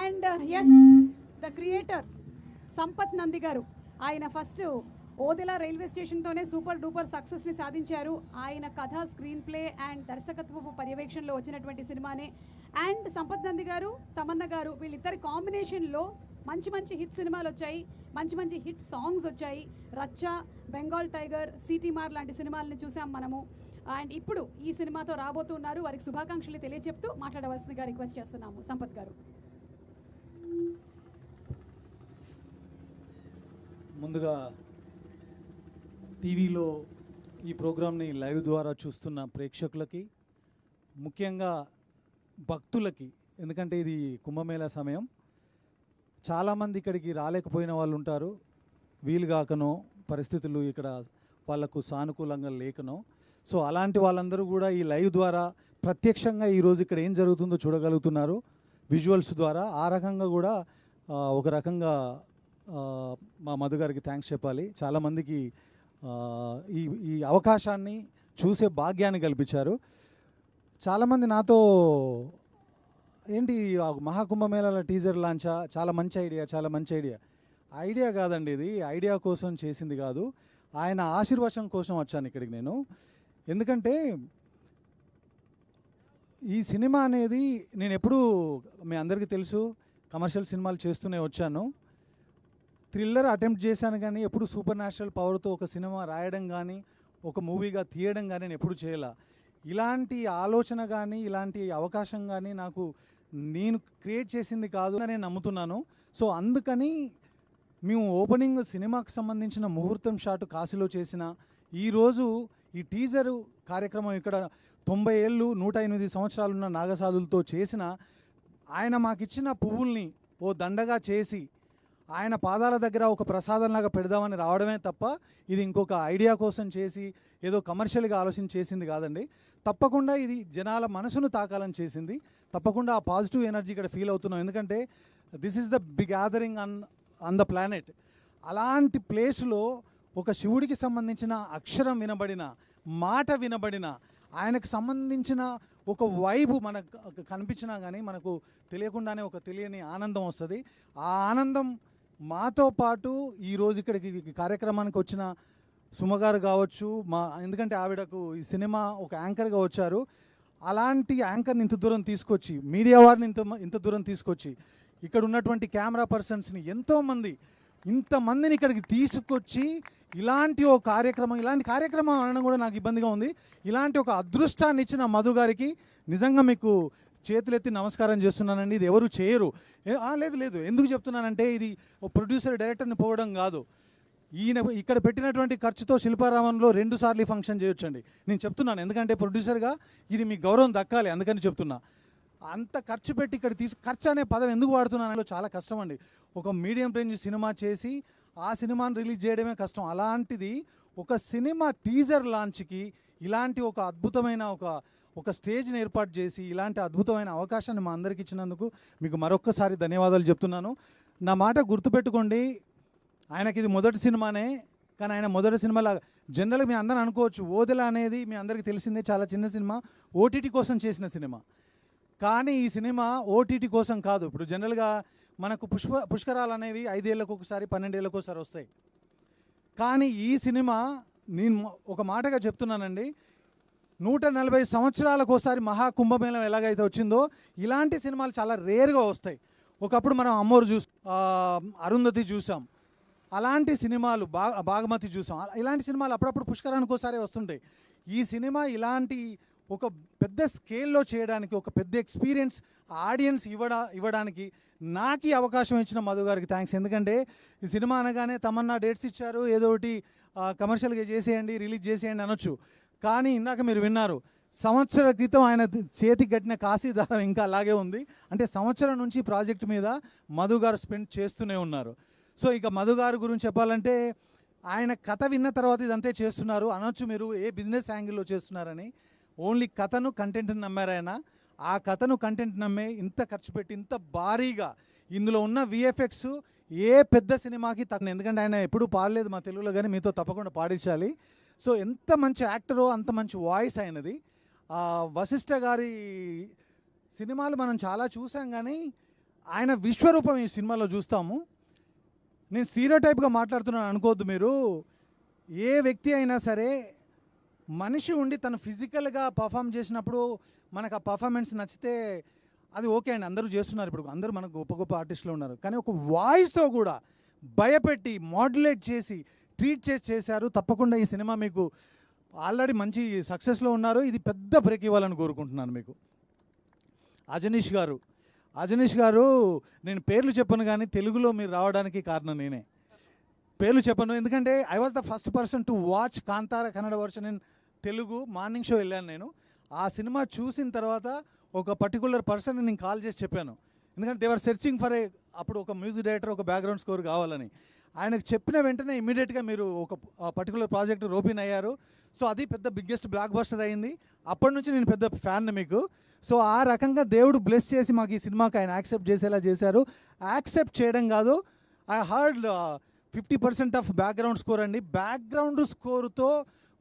And as the creator Sampath Nandi garu, ఆయన first Odela railway స్టేషన్తోనే super duper సక్సెస్ని సాధించారు. ఆయన కథ, స్క్రీన్ ప్లే అండ్ దర్శకత్వపు పర్యవేక్షణలో వచ్చినటువంటి సినిమానే. అండ్ సంపత్ నంది గారు, తమన్నా గారు, వీళ్ళిద్దరి కాంబినేషన్లో మంచి మంచి హిట్ సినిమాలు వచ్చాయి, మంచి మంచి హిట్ సాంగ్స్ వచ్చాయి. రచ్చ, బెంగాల్ టైగర్, సిటీ మార్ లాంటి సినిమాలని చూసాం మనము. అండ్ ఇప్పుడు ఈ సినిమాతో రాబోతున్నారు. వారికి శుభాకాంక్షలు తెలియజెప్తూ మాట్లాడవలసిందిగా రిక్వెస్ట్ చేస్తున్నాము. సంపత్ గారు. ముందుగా టీవీలో ఈ ప్రోగ్రామ్ని లైవ్ ద్వారా చూస్తున్న ప్రేక్షకులకి, ముఖ్యంగా భక్తులకి, ఎందుకంటే ఇది కుంభమేళా సమయం, చాలామంది ఇక్కడికి రాలేకపోయిన వాళ్ళు ఉంటారు, వీలుగాకనో పరిస్థితులు ఇక్కడ వాళ్లకు సానుకూలంగా లేకనో. సో అలాంటి వాళ్ళందరూ కూడా ఈ లైవ్ ద్వారా ప్రత్యక్షంగా ఈరోజు ఇక్కడ ఏం జరుగుతుందో చూడగలుగుతున్నారు విజువల్స్ ద్వారా. ఆ రకంగా కూడా ఒక రకంగా మా మధు గారికి థ్యాంక్స్ చెప్పాలి. చాలామందికి ఈ అవకాశాన్ని చూసే భాగ్యాన్ని కల్పించారు. చాలామంది నాతో ఏంటి మహాకుంభమేళాల టీజర్ లాంచా, చాలా మంచి ఐడియా, చాలా మంచి ఐడియా. ఐడియా కాదండి, ఇది ఐడియా కోసం చేసింది కాదు, ఆయన ఆశీర్వచనం కోసం వచ్చాను ఇక్కడికి నేను. ఎందుకంటే ఈ సినిమా అనేది నేను ఎప్పుడూ, మీ అందరికీ తెలుసు, కమర్షియల్ సినిమాలు చేస్తూనే వచ్చాను. థ్రిల్లర్ అటెంప్ట్ చేశాను కానీ ఎప్పుడు సూపర్ న్యాచురల్ పవర్తో ఒక సినిమా రాయడం కానీ ఒక మూవీగా తీయడం కానీ నేను ఎప్పుడు చేయాల. ఇలాంటి ఆలోచన కానీ ఇలాంటి అవకాశం కానీ నేను క్రియేట్ చేసింది కాదు అని నేను నమ్ముతున్నాను. సో అందుకని మేము ఓపెనింగ్ సినిమాకు సంబంధించిన ముహూర్తం షాట్ కాశీలో చేసిన, ఈరోజు ఈ టీజరు కార్యక్రమం ఇక్కడ 90 ఏళ్ళు 108 సంవత్సరాలున్న నాగసాధులతో చేసిన, ఆయన మాకిచ్చిన పువ్వుల్ని ఓ దండగా చేసి ఆయన పాదాల దగ్గర ఒక ప్రసాదంలాగా పెడదామని రావడమే తప్ప ఇది ఇంకొక ఐడియా కోసం చేసి ఏదో కమర్షియల్గా ఆలోచన చేసింది కాదండి. తప్పకుండా ఇది జనాల మనసును తాకాలని చేసింది. తప్పకుండా ఆ పాజిటివ్ ఎనర్జీ ఇక్కడ ఫీల్ అవుతున్నాం. ఎందుకంటే this is the big gathering on the planet. అలాంటి ప్లేస్లో ఒక శివుడికి సంబంధించిన అక్షరం వినబడిన, మాట వినబడిన, ఆయనకు సంబంధించిన ఒక వైబు మనకు కనిపించినా కానీ మనకు తెలియకుండానే ఒక తెలియని ఆనందం వస్తుంది. ఆ ఆనందం మాతో పాటు ఈరోజు ఇక్కడికి కార్యక్రమానికి వచ్చిన సుమగారు కావచ్చు, ఎందుకంటే ఆవిడకు ఈ సినిమా ఒక యాంకర్గా వచ్చారు. అలాంటి యాంకర్ని ఇంత దూరం తీసుకొచ్చి, మీడియా వారిని ఇంత దూరం తీసుకొచ్చి, ఇక్కడ ఉన్నటువంటి కెమెరా పర్సన్స్ని ఇంతమందిని ఇక్కడికి తీసుకొచ్చి ఇలాంటి కార్యక్రమం అనడం కూడా నాకు ఇబ్బందిగా ఉంది. ఇలాంటి ఒక అదృష్టాన్ని ఇచ్చిన మధు గారికి నిజంగా మీకు చేతులెత్తి నమస్కారం చేస్తున్నానండి. ఇది ఎవరు చేయరు. లేదు, ఎందుకు చెప్తున్నానంటే ఇది ప్రొడ్యూసర్ డైరెక్టర్ని పోవడం కాదు. ఈయన ఇక్కడ పెట్టినటువంటి ఖర్చుతో శిల్పారామంలో 2 సార్లు ఫంక్షన్ చేయొచ్చండి. నేను చెప్తున్నాను, ఎందుకంటే ప్రొడ్యూసర్గా ఇది మీ గౌరవం దక్కాలి, అందుకని చెప్తున్నా. అంత ఖర్చు పెట్టి ఇక్కడ ఖర్చు అనే పదం ఎందుకు వాడుతున్నానో చాలా కష్టం అండి. ఒక మీడియం రేంజ్ సినిమా చేసి ఆ సినిమాని రిలీజ్ చేయడమే కష్టం. అలాంటిది ఒక సినిమా టీజర్ లాంచ్కి ఇలాంటి ఒక అద్భుతమైన ఒక స్టేజ్ని ఏర్పాటు చేసి ఇలాంటి అద్భుతమైన అవకాశాన్ని మా అందరికి ఇచ్చినందుకు మీకు మరొక్కసారి ధన్యవాదాలు చెప్తున్నాను. నా మాట గుర్తుపెట్టుకోండి, ఆయనకి ఇది మొదటి సినిమానే, కానీ ఆయన మొదటి సినిమాలా జనరల్గా మీ అందరూ అనుకోవచ్చు, ఓదెలా అనేది మీ అందరికీ తెలిసిందే, చాలా చిన్న సినిమా, ఓటీటీ కోసం చేసిన సినిమా. కానీ ఈ సినిమా ఓటీటీ కోసం కాదు. ఇప్పుడు జనరల్గా మనకు పుష్కరాలు అనేవి 5 ఏళ్ళకు ఒకసారి 12 ఏళ్ళకు ఒకసారి వస్తాయి. కానీ ఈ సినిమా నేను ఒక మాటగా చెప్తున్నానండి, 140 సంవత్సరాలకు ఒకసారి మహాకుంభమేళం ఎలాగైతే వచ్చిందో ఇలాంటి సినిమాలు చాలా రేర్గా వస్తాయి. ఒకప్పుడు మనం అమ్మోరు అరుంధతి చూసాం, అలాంటి సినిమాలు బాగమతి చూసాం. ఇలాంటి సినిమాలు అప్పుడప్పుడు పుష్కరానికి ఒకసారి వస్తుంటాయి. ఈ సినిమా ఇలాంటి ఒక పెద్ద స్కేల్లో చేయడానికి, ఒక పెద్ద ఎక్స్పీరియన్స్ ఆడియన్స్ ఇవ్వడానికి నాకు ఈ అవకాశం ఇచ్చిన మధు గారికి థ్యాంక్స్. ఎందుకంటే ఈ సినిమా అనగానే తమన్నా డేట్స్ ఇచ్చారు, ఏదో ఒకటి కమర్షియల్గా చేసేయండి, రిలీజ్ చేసేయండి అనొచ్చు. కానీ ఇందాక మీరు విన్నారు, సంవత్సర క్రితం ఆయన చేతికి కట్టిన కాశీ దారం ఇంకా అలాగే ఉంది. అంటే సంవత్సరం నుంచి ప్రాజెక్ట్ మీద మధు గారు స్పెండ్ చేస్తూనే ఉన్నారు. సో ఇక మధు గారి గురించి చెప్పాలంటే, ఆయన కథ విన్న తర్వాత ఇదంతే చేస్తున్నారు అనొచ్చు మీరు, ఏ బిజినెస్ యాంగిల్లో చేస్తున్నారని. ఓన్లీ కథను, కంటెంట్ని నమ్మారు ఆయన. ఆ కథను, కంటెంట్ నమ్మే ఇంత ఖర్చు పెట్టి ఇంత భారీగా ఇందులో ఉన్న విఎఫ్ఎక్స్ ఏ పెద్ద సినిమాకి తగ్గ, ఎందుకంటే ఆయన ఎప్పుడూ పాడలేదు మా తెలుగులో, కానీ మీతో తప్పకుండా పాడించాలి. సో ఎంత మంచి యాక్టరో అంత మంచి వాయిస్ అయినది. వశిష్ఠ గారి సినిమాలు మనం చాలా చూసాం, కానీ ఆయన విశ్వరూపం ఈ సినిమాలో చూస్తాము. నేను స్టీరియోటైప్గా మాట్లాడుతున్నాను అనుకోవద్దు మీరు. ఏ వ్యక్తి అయినా సరే మనిషి ఉండి తను ఫిజికల్గా పర్ఫామ్ చేసినప్పుడు మనకు ఆ పర్ఫార్మెన్స్ నచ్చితే అది ఓకే అండి, అందరూ చేస్తున్నారు, ఇప్పుడు అందరూ మనకు గొప్ప గొప్ప ఆర్టిస్టులు ఉన్నారు. కానీ ఒక వాయిస్తో కూడా భయపెట్టి మాడ్యులేట్ చేసి ట్రీట్ చేశారు. తప్పకుండా ఈ సినిమా మీకు ఆల్రెడీ మంచి సక్సెస్లో ఉన్నారు, ఇది పెద్ద బ్రేక్ ఇవ్వాలని కోరుకుంటున్నాను మీకు. అజనీష్ గారు నేను పేర్లు చెప్పను కానీ తెలుగులో మీరు రావడానికి కారణం నేనే. పేర్లు చెప్పను ఎందుకంటే I was the first person to watch Kantara Kannada version in Telugu. Morning show వెళ్ళాను నేను. ఆ సినిమా చూసిన తర్వాత ఒక పర్టికులర్ పర్సన్ నేను కాల్ చేసి చెప్పాను, ఎందుకంటే దేవర్ సెర్చింగ్ ఫర్ అప్పుడు ఒక మ్యూజిక్ డైరెక్టర్, ఒక బ్యాక్గ్రౌండ్ స్కోర్ కావాలని. ఆయనకు చెప్పిన వెంటనే ఇమీడియట్గా మీరు ఒక పర్టికులర్ ప్రాజెక్ట్ రోపిన్ అయ్యారు. సో అది పెద్ద బిగ్గెస్ట్ బ్లాక్ బస్టర్ అయింది. అప్పటి నుంచి నేను పెద్ద ఫ్యాన్ మీకు. సో ఆ రకంగా దేవుడు బ్లెస్ చేసి మాకు ఈ సినిమాకి ఆయన యాక్సెప్ట్ చేసేలా చేశారు. యాక్సెప్ట్ చేయడం కాదు, I heard 50% of background score అండి. బ్యాక్గ్రౌండ్ స్కోర్తో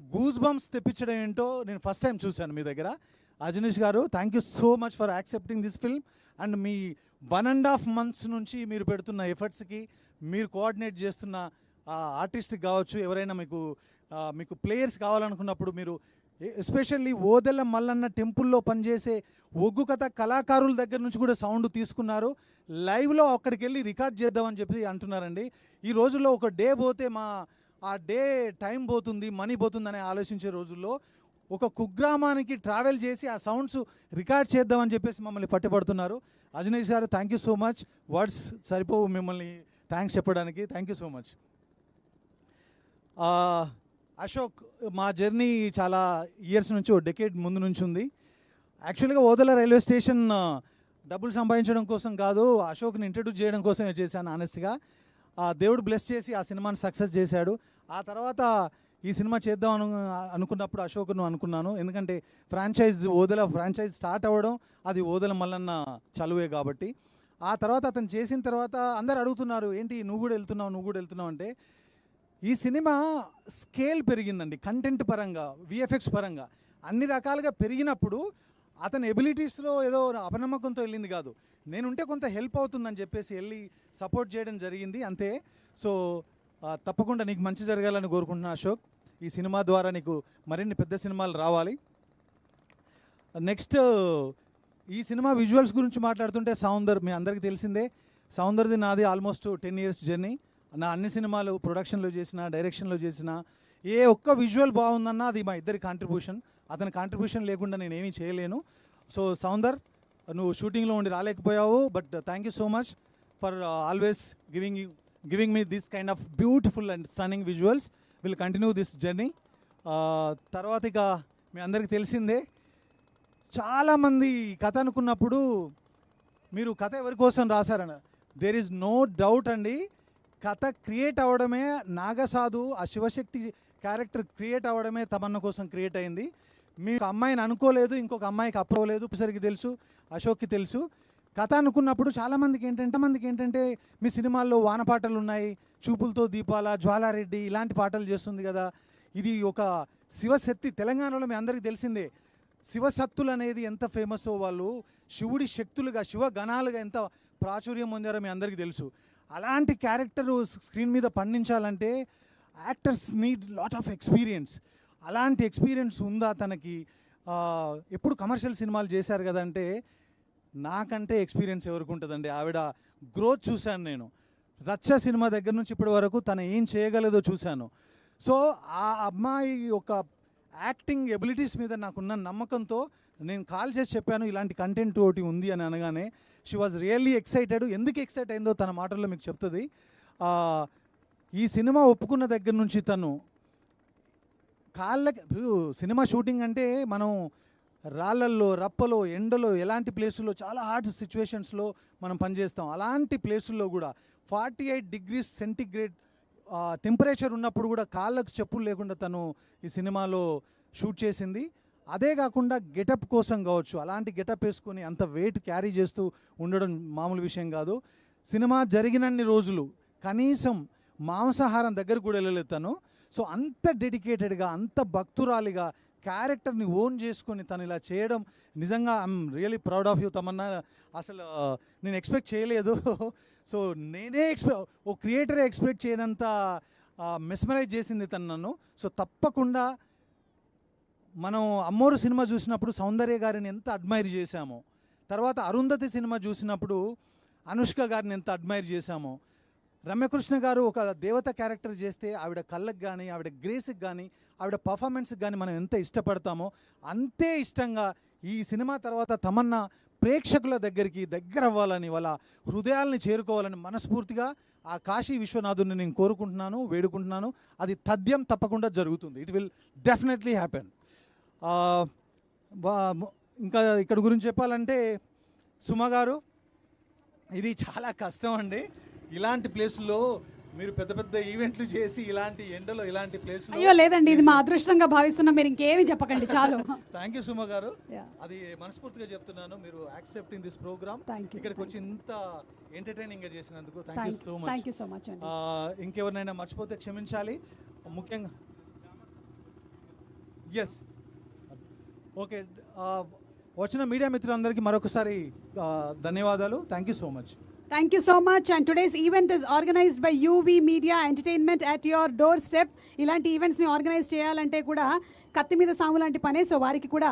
గూస్ బంప్స్ తెప్పించడం ఏంటో నేను ఫస్ట్ టైం చూశాను మీ దగ్గర. అజనీష్ గారు, thank you so much for accepting this film. And me 1.5 months నుంచి మీరు పెడుతున్న ఎఫర్ట్స్కి, మీరు కోఆర్డినేట్ చేస్తున్న ఆర్టిస్ట్కి కావచ్చు, ఎవరైనా మీకు ప్లేయర్స్ కావాలనుకున్నప్పుడు మీరు ఎస్పెషల్లీ ఓదెల మల్లన్న టెంపుల్లో పనిచేసే ఒగ్గు కథ కళాకారుల దగ్గర నుంచి కూడా సౌండ్ తీసుకున్నారు. లైవ్లో అక్కడికి వెళ్ళి రికార్డ్ చేద్దామని చెప్పి అంటున్నారండి. ఈ రోజుల్లో ఒక డే పోతే ఆ డే టైం పోతుంది, మనీ పోతుంది అని ఆలోచించే రోజుల్లో ఒక కుగ్రామానికి ట్రావెల్ చేసి ఆ సౌండ్స్ రికార్డ్ చేద్దామని చెప్పేసి మమ్మల్ని పట్టుబడుతున్నారు. అజనీష్ గారు, thank you so much. Words సరిపోవు మిమ్మల్ని థ్యాంక్స్ చెప్పడానికి. Thank you so much. Ashok, మా జర్నీ చాలా ఇయర్స్ నుంచి, ఓ డెకేడ్ ముందు నుంచి ఉంది. యాక్చువల్గా ఓదెల రైల్వే స్టేషన్ డబ్బులు సంపాదించడం కోసం కాదు, అశోక్ని ఇంట్రడ్యూస్ చేయడం కోసమే చేశాను ఆనెస్ట్గా. దేవుడు బ్లెస్ చేసి ఆ సినిమాని సక్సెస్ చేశాడు. ఆ తర్వాత ఈ సినిమా చేద్దాం అనుకున్నప్పుడు అశోక్ను అనుకున్నాను, ఎందుకంటే ఓదెల ఫ్రాంచైజ్ స్టార్ట్ అవ్వడం అది ఓదెల మల్లన్న చలువే కాబట్టి. ఆ తర్వాత అతను చేసిన తర్వాత అందరు అడుగుతున్నారు, ఏంటి నువ్వు కూడా వెళ్తున్నావు అంటే, ఈ సినిమా స్కేల్ పెరిగిందండి. కంటెంట్ పరంగా, విఎఫ్ఎక్స్ పరంగా అన్ని రకాలుగా పెరిగినప్పుడు అతని ఎబిలిటీస్లో ఏదో అపనమ్మకంతో వెళ్ళింది కాదు, నేనుంటే కొంత హెల్ప్ అవుతుందని చెప్పేసి వెళ్ళి సపోర్ట్ చేయడం జరిగింది అంతే. సో తప్పకుండా నీకు మంచి జరగాలని కోరుకుంటున్నాను అశోక్. ఈ సినిమా ద్వారా నీకు మరిన్ని పెద్ద సినిమాలు రావాలి. నెక్స్ట్, ఈ సినిమా విజువల్స్ గురించి మాట్లాడుతుంటే సౌందర్ మీ అందరికీ తెలిసిందే. సౌందర్ది నాది ఆల్మోస్ట్ 10 years జర్నీ. నా అన్ని సినిమాలు ప్రొడక్షన్లో చేసిన, డైరెక్షన్లో చేసిన, ఏ ఒక్క విజువల్ బాగుందన్నా అది మా ఇద్దరి కాంట్రిబ్యూషన్. అతని కాంట్రిబ్యూషన్ లేకుండా నేను ఏమీ చేయలేను. సో సౌందర్, నువ్వు షూటింగ్లో ఉండి రాలేకపోయావు, but thank you so much for always giving me this kind of beautiful and stunning visuals. Will continue this journey. తర్వాత ఇక మీ అందరికీ తెలిసిందే, చాలామంది కథ అనుకున్నప్పుడు మీరు కథ ఎవరి కోసం రాశారని, దేర్ ఈజ్ నో డౌట్ అండి. కథ క్రియేట్ అవ్వడమే నాగసాధు, ఆ శివశక్తి క్యారెక్టర్ క్రియేట్ అవ్వడమే తమన్న కోసం క్రియేట్ అయింది. మీకు అమ్మాయిని అనుకోలేదు, ఇంకొక అమ్మాయికి అప్రవలేదు, సరికి తెలుసు, అశోక్కి తెలుసు. కథ అనుకున్నప్పుడు చాలామందికి ఏంటంటే మీ సినిమాల్లో వానపాటలు ఉన్నాయి, చూపులతో దీపాల, జ్వాలారెడ్డి ఇలాంటి పాటలు చేస్తుంది కదా, ఇది ఒక శివశక్తి. తెలంగాణలో మీ అందరికీ తెలిసిందే శివశక్తులు అనేది ఎంత ఫేమస్సో, వాళ్ళు శివుడి శక్తులుగా, శివగణాలుగా ఎంత ప్రాచుర్యం పొందారో మీ అందరికీ తెలుసు. అలాంటి క్యారెక్టరు స్క్రీన్ మీద పండించాలంటే actors need lot of experience. అలాంటి ఎక్స్పీరియన్స్ ఉందా తనకి? ఎప్పుడు కమర్షియల్ సినిమాలు చేశారు కదంటే, నాకంటే ఎక్స్పీరియన్స్ ఎవరికి ఉంటుందండి. ఆవిడ గ్రోత్ చూశాను నేను. రచ్చ సినిమా దగ్గర నుంచి ఇప్పటి వరకు తను ఏం చేయగలదో చూశాను. సో ఆ అమ్మాయి ఒక యాక్టింగ్ ఎబిలిటీస్ మీద నాకున్న నమ్మకంతో నేను కాల్ చేసి చెప్పాను, ఇలాంటి కంటెంట్ ఒకటి ఉంది అని అనగానే షీ వాజ్ రియల్లీ ఎక్సైటెడ్. ఎందుకు ఎక్సైట్ అయిందో తన మాటల్లో మీకు చెప్తుంది. ఈ సినిమా ఒప్పుకున్న దగ్గర నుంచి తను సినిమా షూటింగ్ అంటే మనం రాళ్ళల్లో, రప్పలో, ఎండలో, ఎలాంటి ప్లేసుల్లో, చాలా హార్డ్ సిచ్యువేషన్స్లో మనం పనిచేస్తాం. అలాంటి ప్లేసుల్లో కూడా 48 degrees సెంటిగ్రేడ్ టెంపరేచర్ ఉన్నప్పుడు కూడా కాళ్ళకు చెప్పులు లేకుండా తను ఈ సినిమాలో షూట్ చేసింది. అదే కాకుండా గెటప్ కోసం కావచ్చు, అలాంటి గెటప్ వేసుకొని అంత వెయిట్ క్యారీ చేస్తూ ఉండడం మామూలు విషయం కాదు. సినిమా జరిగినన్ని రోజులు కనీసం మాంసాహారం దగ్గర కూడా వెళ్ళలేదు తను. సో అంత డెడికేటెడ్గా, అంత భక్తురాలిగా క్యారెక్టర్ని ఓన్ చేసుకొని తను ఇలా చేయడం నిజంగా I'm really proud of you Tamannaah. అసలు నేను ఎక్స్పెక్ట్ చేయలేదు. సో నేనే ఓ క్రియేటరే ఎక్స్పెక్ట్ చేయనంత మెస్మరైజ్ చేసింది తను నన్ను. సో తప్పకుండా మనం అమ్మోరు సినిమా చూసినప్పుడు సౌందర్య గారిని ఎంత అడ్మైర్ చేశామో, తర్వాత అరుంధతి సినిమా చూసినప్పుడు అనుష్క గారిని ఎంత అడ్మైర్ చేశామో, రమ్యకృష్ణ గారు ఒక దేవత క్యారెక్టర్ చేస్తే ఆవిడ కళ్ళకు కానీ ఆవిడ గ్రేస్కి కానీ ఆవిడ పర్ఫార్మెన్స్కి కానీ మనం ఎంత ఇష్టపడతామో అంతే ఇష్టంగా ఈ సినిమా తర్వాత తమన్నా ప్రేక్షకుల దగ్గర అవ్వాలని, వాళ్ళ హృదయాల్ని చేరుకోవాలని మనస్ఫూర్తిగా ఆ కాశీ విశ్వనాథుని నేను కోరుకుంటున్నాను, వేడుకుంటున్నాను. అది తథ్యం తప్పకుండా జరుగుతుంది. It will definitely happen. ఇంకా ఇక్కడ గురించి చెప్పాలంటే సుమ గారు, ఇది చాలా కష్టం అండి. ఇలాంటి ప్లేస్లో మీరు పెద్ద పెద్ద ఈవెంట్లు చేసి ఇలాంటి ఎండలో ఇలాంటి ప్లేస్లో. అయ్యో లేదండి, ఇది మా అదృష్టంగా భావిస్తున్నాం. మీరు ఇంకేమి చెప్పకండి, చాలు. థ్యాంక్ యూ సుమ గారు, అది మనస్ఫూర్తిగా చెప్తున్నాను. మీరు యాక్సెప్టింగ్ దిస్ ప్రోగ్రామ్, ఇక్కడికి వచ్చి ఇంత ఎంటర్టైనింగ్ గా చేసినందుకు thank you so much. Thank you so much అండి. ఇంకెవరినైనా మర్చిపోతే క్షమించాలి. ముఖ్యంగా ఎస్ ఓకే, వచ్చిన మీడియా మిత్రులందరికీ మరొకసారి ధన్యవాదాలు. Thank you so much. Thank you so much. And today's event is organized by UV Media Entertainment at your doorstep. ఇలాంటి ఈవెంట్స్ని ఆర్గనైజ్ చేయాలంటే కూడా కత్తి మీద సాము లాంటి పనే. సో వారికి కూడా